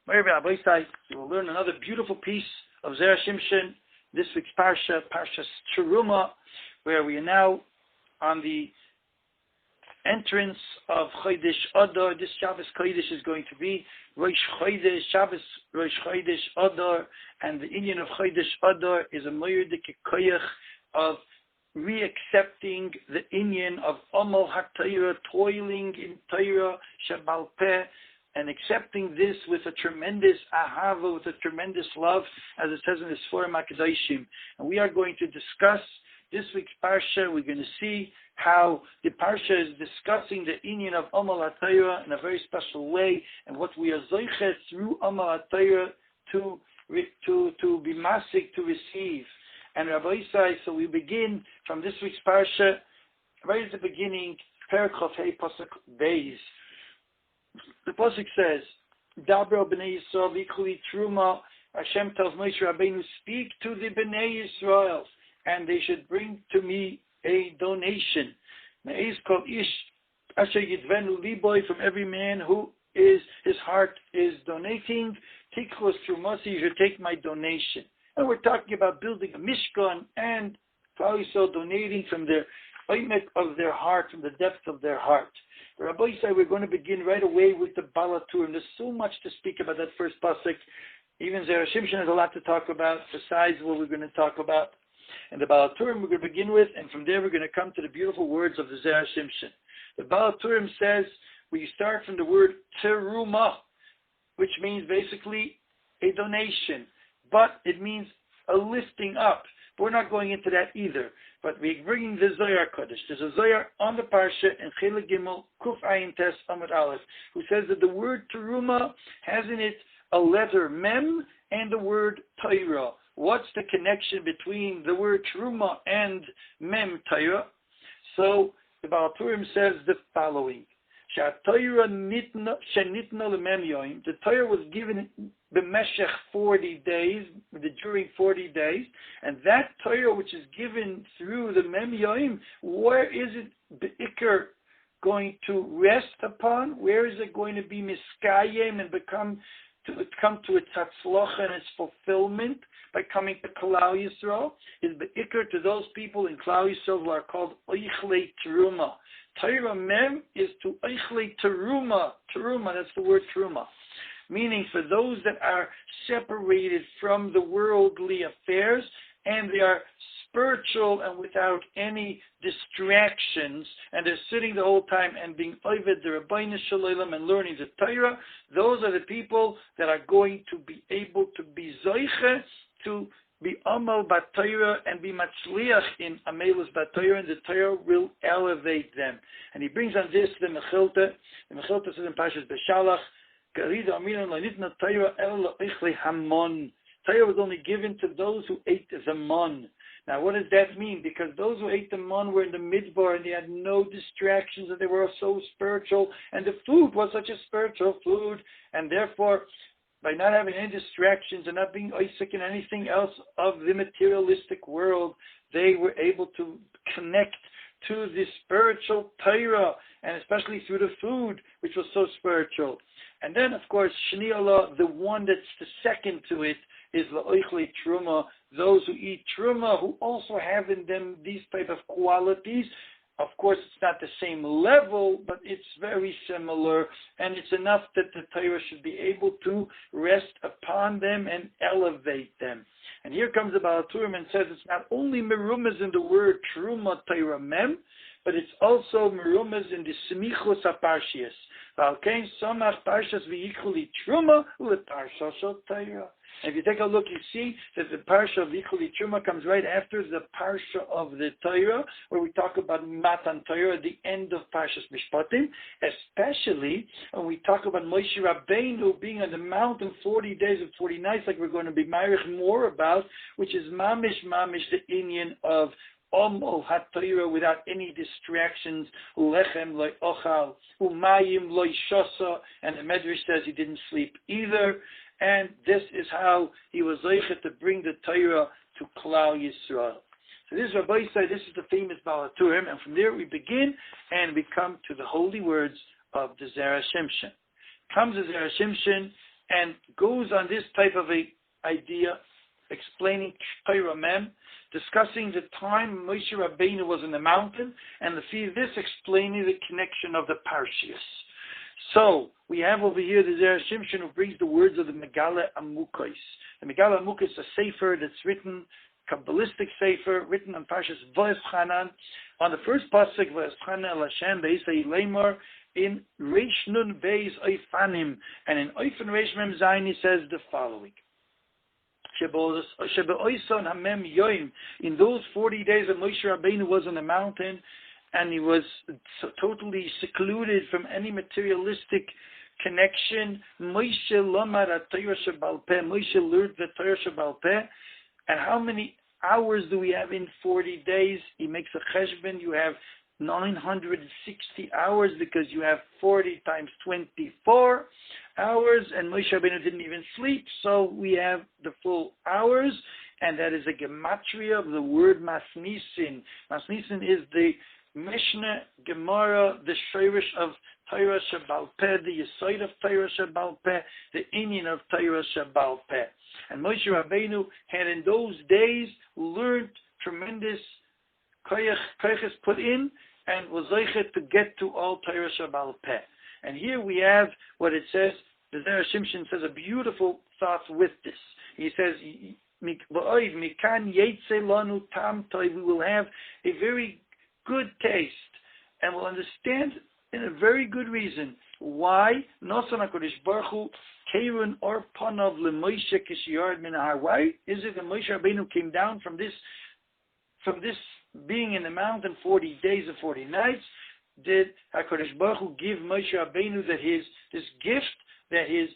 We will learn another beautiful piece of Zera Shimshon, this week's Parsha, Parshas Terumah, where we are now on the entrance of Chodesh Adar. This Shabbos Chodesh is going to be Rosh Chodesh, Shabbos Rosh Chodesh Adar, and the Indian of Chodesh Adar is a Moyerdik Koyach of re-accepting the Indian of Amal HaTorah, toiling in Torah, Shabbal Peh, and accepting this with a tremendous ahava, with a tremendous love, as it says in the Sforim HaKadoshim. And we are going to discuss this week's Parsha. We're going to see how the Parsha is discussing the Inyan of Amal HaTorah in a very special way, and what we are zoichet through Amal HaTorah to be masik, to receive. And Rabbi Isai, so we begin from this week's Parsha, right at the beginning, Perel Chafei Pasuk Beis. The Pasuk says, Dabra b'nei Yisrael v'ikli Terumah. Hashem tells Moshe Rabbeinu, speak to the b'nei Yisrael, and they should bring to me a donation. Me'ez kol ish asher yidvenu liboy, from every man who is his heart is donating. Tikchos Terumah, you should take my donation. And we're talking about building a Mishkan and probably so donating from their oimek of their heart, from the depth of their heart. The Rabbi said we're going to begin right away with the Balaturim. There's so much to speak about that first pasuk. Even Zera Shimshon has a lot to talk about besides what we're going to talk about. And the Balaturim we're going to begin with, and from there we're going to come to the beautiful words of the Zera Shimshon. The Balaturim says we start from the word Terumah, which means basically a donation, but it means a lifting up. But we're not going into that either. But we're bringing the Zohar Kodesh. There's a Zohar on the Parsha in Chilek Gimel Kuf Ayin Tes Amud Aleph, who says that the word Terumah has in it a letter Mem and the word Torah. What's the connection between the word Terumah and Mem Torah? So the Baal Purim says the following: the Torah was given b'meshech 40 days, during 40 days, and that Torah which is given through the Mem Yoim, where is it be'ikr going to rest upon? Where is it going to be miskayim and come to its hatzlocha and its fulfillment by coming to Klal Yisrael? Is be'ikr to those people in Klal Yisrael who are called oichlei terumah. Torah Mem is to oichlei terumah. Terumah, that's the word terumah. Meaning for those that are separated from the worldly affairs and they are spiritual and without any distractions, and they're sitting the whole time and being oved the Rabbeinu Shalom and learning the Torah, those are the people that are going to be able to be zoiche, to be amal bat Torah and be matzliach in amelus bat Torah, and the Torah will elevate them. And he brings on this the Mechilta. The Mechilta says in Parshas Beshalach, Torah was only given to those who ate the mon. Now, what does that mean? Because those who ate the mon were in the midbar and they had no distractions and they were so spiritual, and the food was such a spiritual food, and therefore, by not having any distractions and not being Isaac in anything else of the materialistic world, they were able to connect to the spiritual Torah, and especially through the food, which was so spiritual. And then, of course, Shni Allah, the one that's the second to it, is La'oichlei Terumah, those who eat Terumah, who also have in them these type of qualities. Of course, it's not the same level, but it's very similar, and it's enough that the Torah should be able to rest upon them and elevate them. And here comes the Baal Turim and says it's not only merumas in the word Terumah Torah Mem, but it's also merumas in the Semichos HaParshias. V'alkein somach Parshas v'yichuli Terumah u'leParsha shel Torah. If you take a look, you see that the Parsha of Yichuli Terumah comes right after the Parsha of the Torah, where we talk about Matan Torah at the end of Parshas Mishpatim, especially when we talk about Moshe Rabbeinu being on the mountain 40 days and 40 nights, like we're going to be married more about, which is mamish the inyan of Omol HaTorah without any distractions, Lechem loy ochal, Umayim loy shosa, and the Medrash says he didn't sleep either. And this is how he was zeichet to bring the Torah to Klal Yisrael. So this is Rabbi said, this is the famous Balaturim, and from there we begin and we come to the holy words of the Zera Shimshon. Comes the Zera Shimshon and goes on this type of a idea, explaining Torah Mem, discussing the time Moshe Rabbeinu was in the mountain, and this explaining the connection of the Parshias. So, we have over here the Zera Shimshon who brings the words of the Megala Amukos. The Megala Amukos is a sefer that's written, Kabbalistic sefer, written on Parshas V'eschanan, on the first pasuk, V'eschanan el Hashem Be'isai Leimor, in Reish Nun Beis Oifanim, and in Oifen Reish Mem Zayin he says the following. In those 40 days that Moshe Rabbeinu was on the mountain, and he was totally secluded from any materialistic connection, Moshe learned the Torah Shebal Peh. And how many hours do we have in 40 days? He makes a cheshbon. You have 960 hours because you have 40 times 24 hours, and Moshe Rabbeinu didn't even sleep, so we have the full hours, and that is a gematria of the word Masnisin. Masnisin is the Mishnah, Gemara, the Shirish of Torah Shebal Peh, the Yesod of Torah Shebal Peh, the Inyan of Torah Shebal Peh. And Moshe Rabbeinu had in those days learned tremendous koyches put in, and was zeichet to get to all Torah Shebal Peh. And here we have what it says. The Zera Shimshon says a beautiful thought with this. He says, we will have a very good taste, and we'll understand in a very good reason why Nosan HaKadosh Baruch Hu Keirun or Panav LeMoshe Kishiyard Min Har. Why is it that Moshe Rabbeinu came down from this being in the mountain 40 days and 40 nights? Did HaKadosh Baruch Hu give Moshe Rabbeinu this gift that his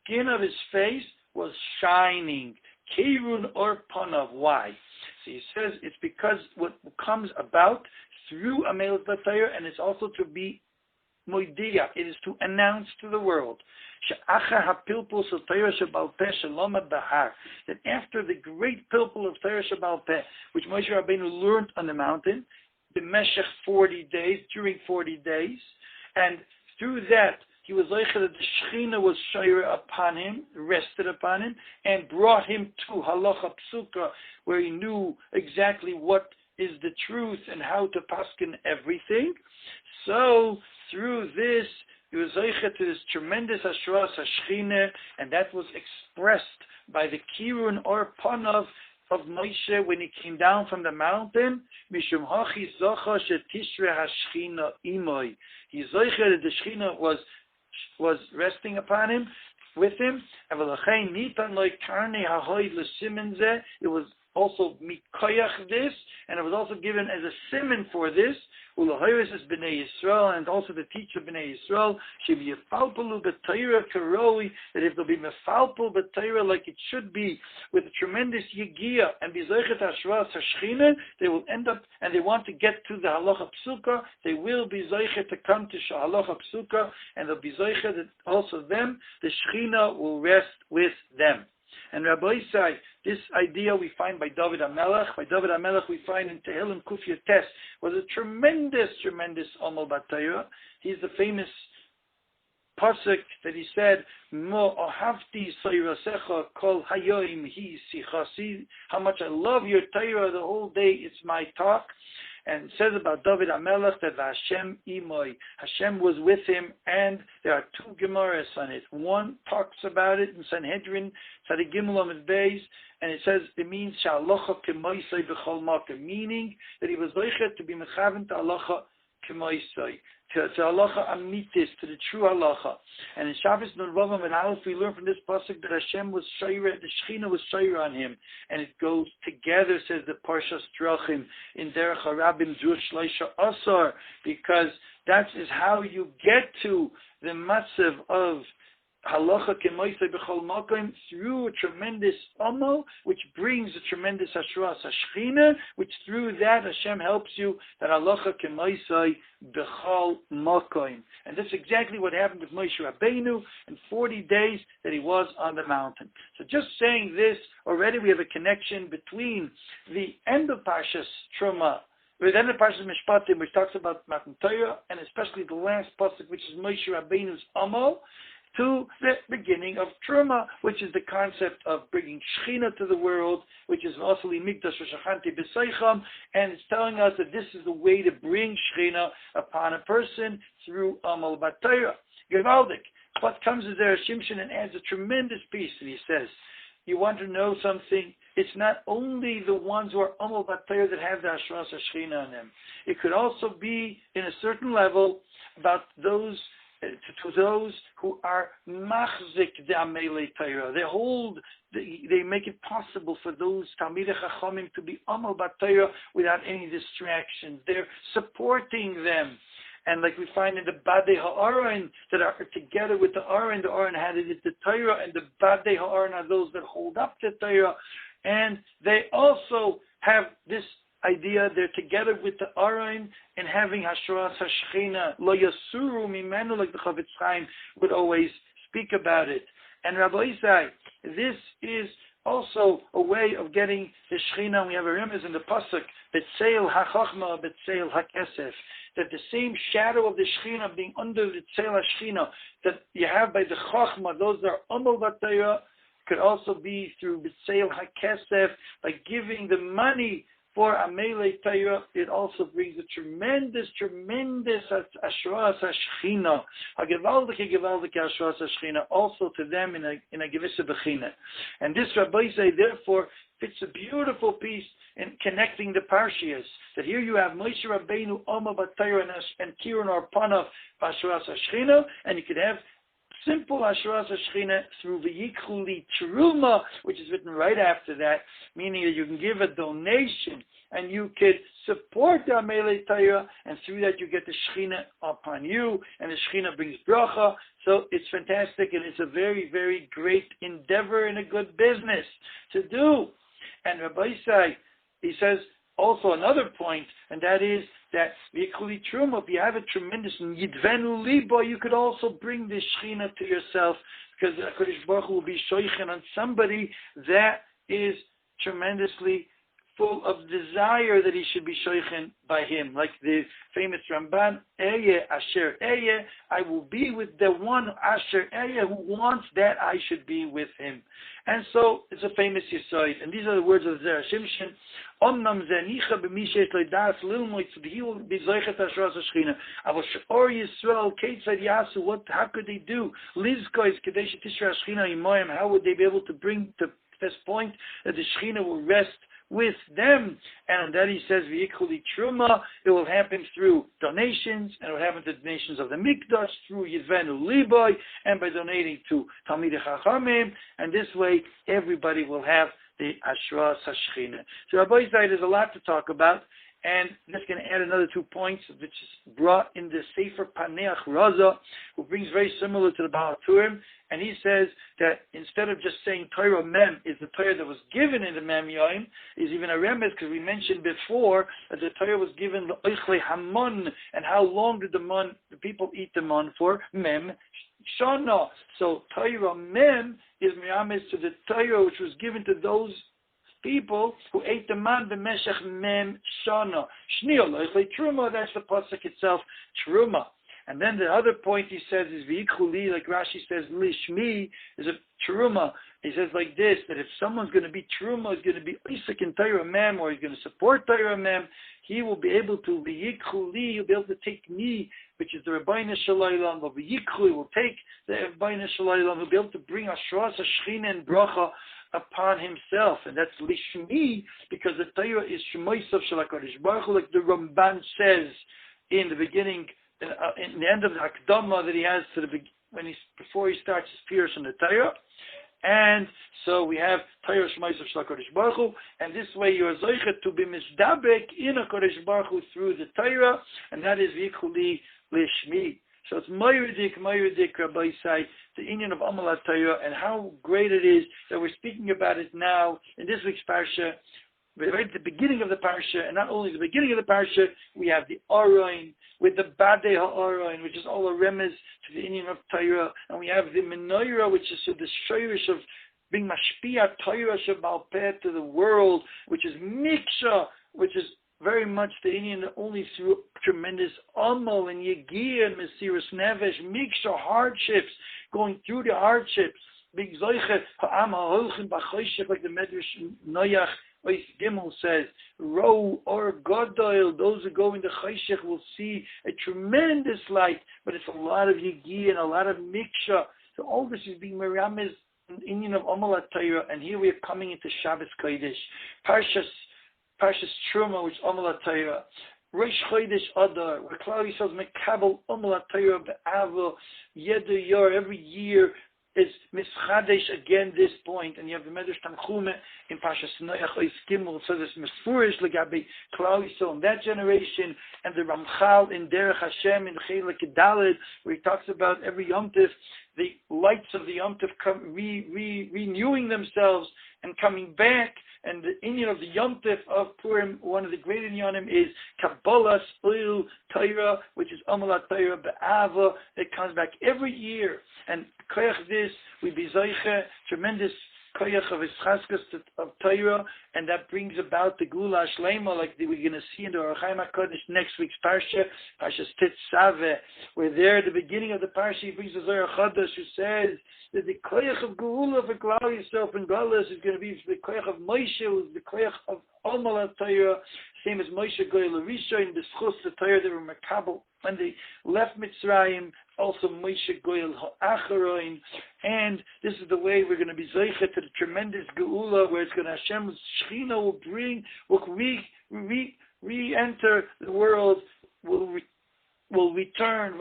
skin of his face was shining? Keirun or Panav. Why? So he says it's because what comes about through Amelut Torah, and it's also to be Moidia. It is to announce to the world that after the great pilpul of Torah Shebal Peh, which Moshe Rabbeinu learned on the mountain, the Meshech 40 days, during 40 days, and through that he was like that the Shechina was shayra upon him, rested upon him, and brought him to Halacha Psuka, where he knew exactly what is the truth and how to paskin everything. So through this, he was zeichet to this tremendous Hashras HaShechina, and that was expressed by the Kirun or Panav of Moshe when he came down from the mountain. Mishum hachi zocha shetishre HaShechina imoy. He zeichet that the Shechina was resting upon him, with him, and it was also mikoyach this, and it was also given as a simon for this. Ulahiris is b'nei Yisrael, and also to teach of b'nei Yisrael, should be mefalpelu b'Torah karoi, that if they'll be mefalpel b'Torah like it should be, with a tremendous yigia and b'zoichet hashras hashchina, they will end up, and they want to get to the halacha psuka, they will be zoichet to come to halacha psuka, and they'll be zoichet that also them, the shechina will rest with them. And Rabbi Isai, this idea we find by David HaMelech. By David HaMelech we find in Tehillim Kufya Tes, was a tremendous Omal Batayra. He's the famous pasuk that he said, Mo ohavti soirasecha kol hayoim hi sichasi. How much I love your Torah the whole day, it's my talk. And it says about David HaMelech that Hashem imoy, Hashem was with him, and there are two Gemaras on it. One talks about it in Sanhedrin, Tzadik Gimel Amud Beis, and it says it means Sha'alocha kemoisei b'chol makom, meaning that he was leichet to be mechaven to halacha kemoisei, to halacha amitis, to the true halacha. And in Shabbos Nun Vavam and Aleph we learn from this pasuk that Hashem was shayra, the Shechina was shayra on him, and it goes together, says the Parshas Drachim in Derech HaRabim Drush Leisha Asar, because that is how you get to the matzav of halacha kemoisei b'chol makom through a tremendous amal, which brings a tremendous hashras hashchina, which through that Hashem helps you that halacha kemoisei b'chol makom. And that's exactly what happened with Moshe Rabbeinu in 40 days that he was on the mountain. So just saying this, already we have a connection between the end of Parshas Terumah, with then the Parshas Mishpatim, which talks about Matan Torah, and especially the last pasuk, which is Moshe Rabbeinu's amal, to the beginning of Terumah, which is the concept of bringing Shechina to the world, which is also Mikdash Shachanti B'Seicham, and it's telling us that this is the way to bring Shechina upon a person through Amal Batayra. Gevaldik. But comes to Zera Shimshon and adds a tremendous piece, and he says, you want to know something? It's not only the ones who are Amal Batayra that have the Hashras HaShechina on them. It could also be, in a certain level, about those to those who are machzik de Amelei Torah. They make it possible for those Talmidei Chachamim to be Amal Batayra without any distractions. They're supporting them. And like we find in the Badei Ha'aron that are together with the Aron had it, the Torah, and the Badei Ha'aron are those that hold up the Torah. And they also have this idea, they're together with the Aron and having Hashras HaShechina, Lo Yasuru Mimenu, like the Chavetz Chaim would always speak about it. And Rabbi Isai, this is also a way of getting the Shechina. We have a remez in the Pasuk, Betzeil HaChachma, Betzeil HaKesef, that the same shadow of the Shechina being under the Tzeil HaShechina that you have by the Chachma, those that are Amal Batayra, could also be through Betzeil HaKesef, by giving the money for Amelei Torah. It also brings a tremendous Ashras HaShechina, Gewaldike Ashras HaShechina, also to them in a gewisse Bechina. And this Rabbi say, therefore, fits a beautiful piece in connecting the Parshias. That here you have Moshe Rabbeinu, Amal Batayra, and Kiron Arpanav, Ashras HaShechina, and you could have simple Hashras HaShechina through V'yikhuli Terumah, which is written right after that, meaning that you can give a donation and you could support the Amelei Torah, and through that you get the Shechina upon you, and the Shechina brings bracha. So it's fantastic, and it's a very, very great endeavor and a good business to do. And Rabbi Isai, he says also another point, and that is that V'yikhuli Terumah, if you have a tremendous Yidvenu Libo, you could also bring the Shechina to yourself, because the HaKadosh Baruch Hu will be shoichen on somebody that is tremendously full of desire that he should be shoichen by him. Like the famous Ramban, Eye Asher Eye, I will be with the one Asher Eye who wants that I should be with him. And so it's a famous Yesod. And these are the words of Zera Shimshon. Omnam zenicha b'mishet loidas lilmoit, so he will be zoichet Hashras HaShechina. Avol she'or Yisrael keitzad yasu, how could they do? Lizkois kadesh tishra Hashechina imoyim, how would they be able to bring to this point that the Shechina will rest with them? And on that he says, V'yikhuli Terumah, it will happen through donations, and it will happen to donations of the Mikdash, through Yidvenu Liboy, and by donating to Talmidei Chachamim, and this way everybody will have the Hashras HaShechina. So Rabbi Isai, there's a lot to talk about, and I'm just going to add another 2 points, which is brought in the Sefer Paneach Raza, who brings very similar to the Baal Turim, and he says that instead of just saying Torah Mem is the Torah that was given in the Mem Yoim, is even a remez, because we mentioned before that the Torah was given the Oichle Hamon, and how long did the people eat the mon for? Mem Shana. So Torah Mem is miyamis to the Torah which was given to those people who ate the man b'meshech mem shana. Shniel loichle Terumah, that's the pasuk itself, Terumah. And then the other point he says is v'yikhuli, like Rashi says, lishmi is a Terumah. He says like this, that if someone's going to be Terumah, is going to be Isaac in Torah Mem, or he's going to support Torah Mem, he will be able to v'yikhuli, he'll be able to take me, which is the Rabbeinu Shalom, but v'yikhuli will take the Rabbeinu Shalom, he'll be able to bring Hashras HaShechina and bracha upon himself, and that's lishmi, because the Torah is shemoisav shel HaKadosh Baruch Hu, like the Ramban says in the beginning, in the end of the Akdama that he has to before he starts his Pirush on the Torah. And so we have Torah shemoisav shel HaKadosh Baruch Hu, and this way you are zoichet to be misdabek in HaKadosh Baruch Hu through the Torah, and that is v'yikhuli lishmi. So it's Mayridik, Rabbi Isai, the Indian of Amal Torah, and how great it is that we're speaking about it now in this week's Parsha, right at the beginning of the Parsha, and not only the beginning of the Parsha, we have the Aron, with the Badei HaAron, which is all a remez to the Indian of Torah, and we have the Menorah, which is the shayrish of being mashpia Torah Shabal Peh to the world, which is Miksha, which is very much the Indian only through tremendous amal and yegia and mesirus nevesh, miksha hardships, going through the hardships. Big zoiche ha'am ha'olchin b'choshech, like the Medrash Noach Ois Gimel says, Ro or Godol, those who go in the choshech will see a tremendous light, but it's a lot of yegia and a lot of miksha. So all this is being meramis in Indian of amal Torah, and here we are coming into Shabbos Kodesh. Parshas Terumah, which is Amal Torah. Rosh Chodesh Adar, where Klal Yisrael is mekabel Amal Torah be'ava Yeder Yor, every year is mischadesh again this point, and you have the Medrash Tanchume in Parshas Noach Ois Gimel, so there's misfurish legabe Klal Yisrael in that generation, and the Ramchal in Derech Hashem in Chelek Daled, where he talks about every Yom Tov, the lights of the Yom Tov renewing themselves and coming back. And the Inyan of the Yom Tov of Purim, one of the great Inyanim is Kabbalas Oil Torah, which is Amal Torah Be'ava. It comes back every year. And koyach this, we be zoiche, tremendous koyach of Ischaskas of Torah, and that brings about the Gula Shlema, like we're going to see in the Orach Chaim HaKodesh next week's Parsha, Parshas Tetzaveh, where there at the beginning of the Parsha, he brings the Zohar Chodesh, who says that the koyach of Gula for Klal Yisrael and Galus is going to be the koyach of Moshe, who's the koyach of Amal Torah, same as Moshe Goyel Arisha in the Schus, the Torah that were Makabel when they left Mitzrayim, also Moshe Goyel Ha'acharoin, and this is the way we're going to be Zeicha to the tremendous Geula, where it's going to Hashem's Shechina will re-enter the world, will return, and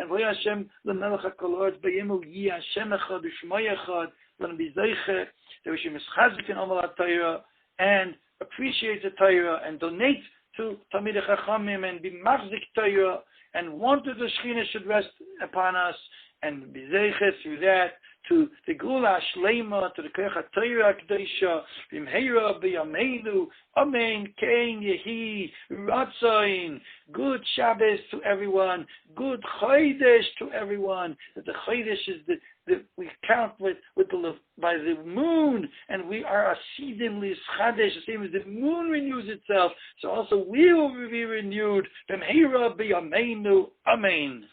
V'y Hashem l'melech HaKol B'yimul Yi Hashem Echad U'Shmai Echad, going to be Zeicha, that we should mischazik in Amal Torah and appreciate the Torah and donate to Talmidei Chachamim and be machzik Torah and want that the Shechina should rest upon us and be Zeicha through that to the Gula Shleima, to the Koyach HaTorah HaKadoshah, B'mheira B'yameinu, Amen, Kein Yehi, Ratzain, good Shabbos to everyone, good Chodesh to everyone, that the Chodesh is we count by the moon, and we are Asidim L'Ischadesh, the same as the moon renews itself, so also we will be renewed, B'mheira B'yameinu, Amen.